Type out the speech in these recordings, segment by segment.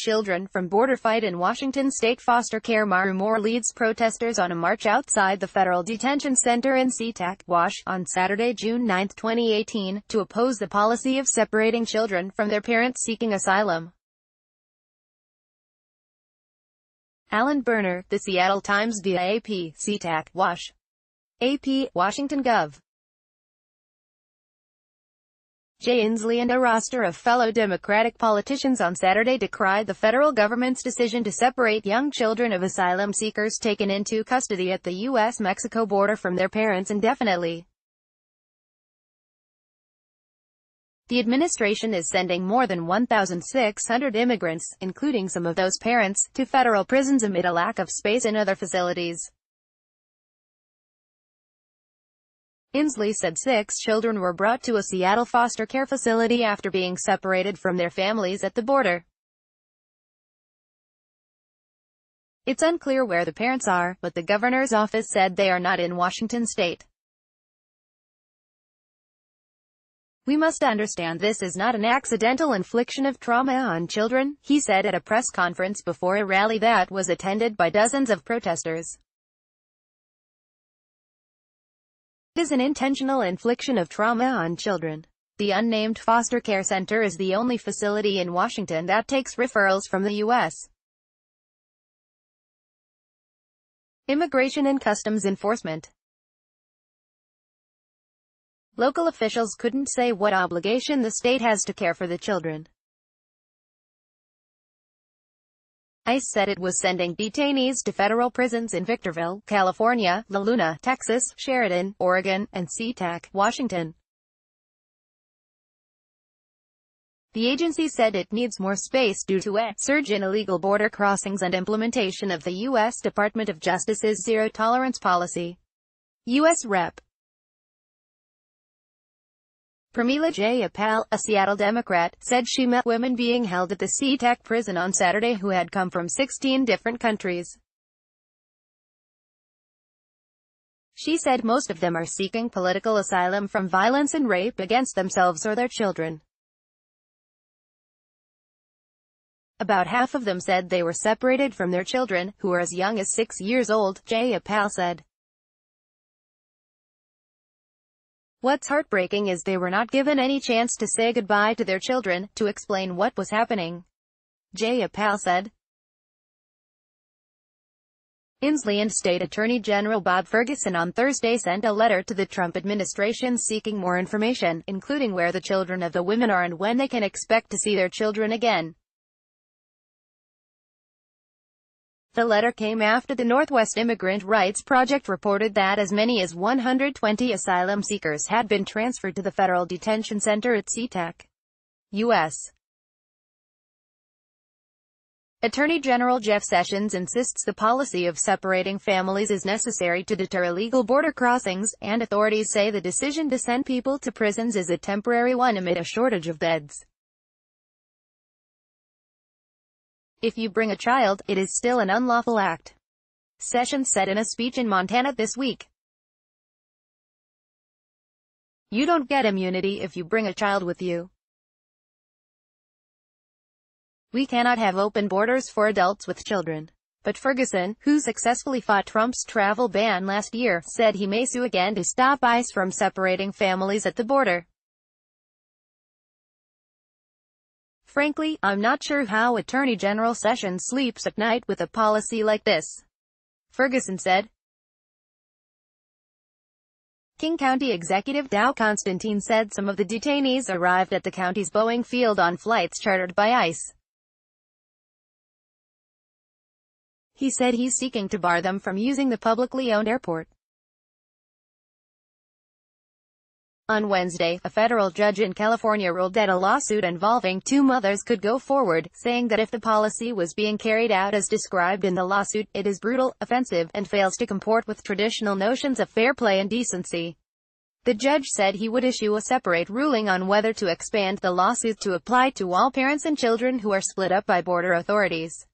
children from border fight in Washington state foster care. Maru Moore leads protesters on a march outside the federal detention center in SeaTac, Wash, on Saturday, June 9, 2018, to oppose the policy of separating children from their parents seeking asylum. Alan Berner, The Seattle Times via AP, SeaTac, Wash. AP, Washington Gov. Jay Inslee and a roster of fellow Democratic politicians on Saturday decried the federal government's decision to separate young children of asylum seekers taken into custody at the U.S.-Mexico border from their parents indefinitely. The administration is sending more than 1,600 immigrants, including some of those parents, to federal prisons amid a lack of space in other facilities. Inslee said 6 children were brought to a Seattle foster care facility after being separated from their families at the border. It's unclear where the parents are, but the governor's office said they are not in Washington state. "We must understand this is not an accidental infliction of trauma on children," he said at a press conference before a rally that was attended by dozens of protesters. "It is an intentional infliction of trauma on children." The unnamed foster care center is the only facility in Washington that takes referrals from the U.S. Immigration and Customs Enforcement. Local officials couldn't say what obligation the state has to care for the children. ICE said it was sending detainees to federal prisons in Victorville, California, La Luna, Texas, Sheridan, Oregon, and SeaTac, Washington. The agency said it needs more space due to a surge in illegal border crossings and implementation of the U.S. Department of Justice's zero-tolerance policy. U.S. Rep. Pramila Jayapal, a Seattle Democrat, said she met women being held at the SeaTac prison on Saturday who had come from 16 different countries. She said most of them are seeking political asylum from violence and rape against themselves or their children. About half of them said they were separated from their children, who are as young as 6 years old, Jayapal said. "What's heartbreaking is they were not given any chance to say goodbye to their children, to explain what was happening," Jayapal said. Inslee and State Attorney General Bob Ferguson on Thursday sent a letter to the Trump administration seeking more information, including where the children of the women are and when they can expect to see their children again. The letter came after the Northwest Immigrant Rights Project reported that as many as 120 asylum seekers had been transferred to the federal detention center at SeaTac, U.S. Attorney General Jeff Sessions insists the policy of separating families is necessary to deter illegal border crossings, and authorities say the decision to send people to prisons is a temporary one amid a shortage of beds. "If you bring a child, it is still an unlawful act," Sessions said in a speech in Montana this week. "You don't get immunity if you bring a child with you. We cannot have open borders for adults with children." But Ferguson, who successfully fought Trump's travel ban last year, said he may sue again to stop ICE from separating families at the border. "Frankly, I'm not sure how Attorney General Sessions sleeps at night with a policy like this," Ferguson said. King County Executive Dow Constantine said some of the detainees arrived at the county's Boeing field on flights chartered by ICE. He said he's seeking to bar them from using the publicly owned airport. On Wednesday, a federal judge in California ruled that a lawsuit involving 2 mothers could go forward, saying that if the policy was being carried out as described in the lawsuit, it is brutal, offensive, and fails to comport with traditional notions of fair play and decency. The judge said he would issue a separate ruling on whether to expand the lawsuit to apply to all parents and children who are split up by border authorities.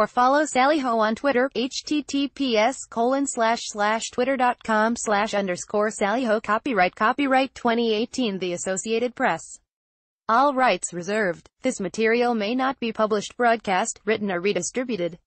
Follow Sally Ho on Twitter, https://twitter.com/_Sally Ho. Copyright 2018 The Associated Press. All rights reserved. This material may not be published, broadcast, written or redistributed.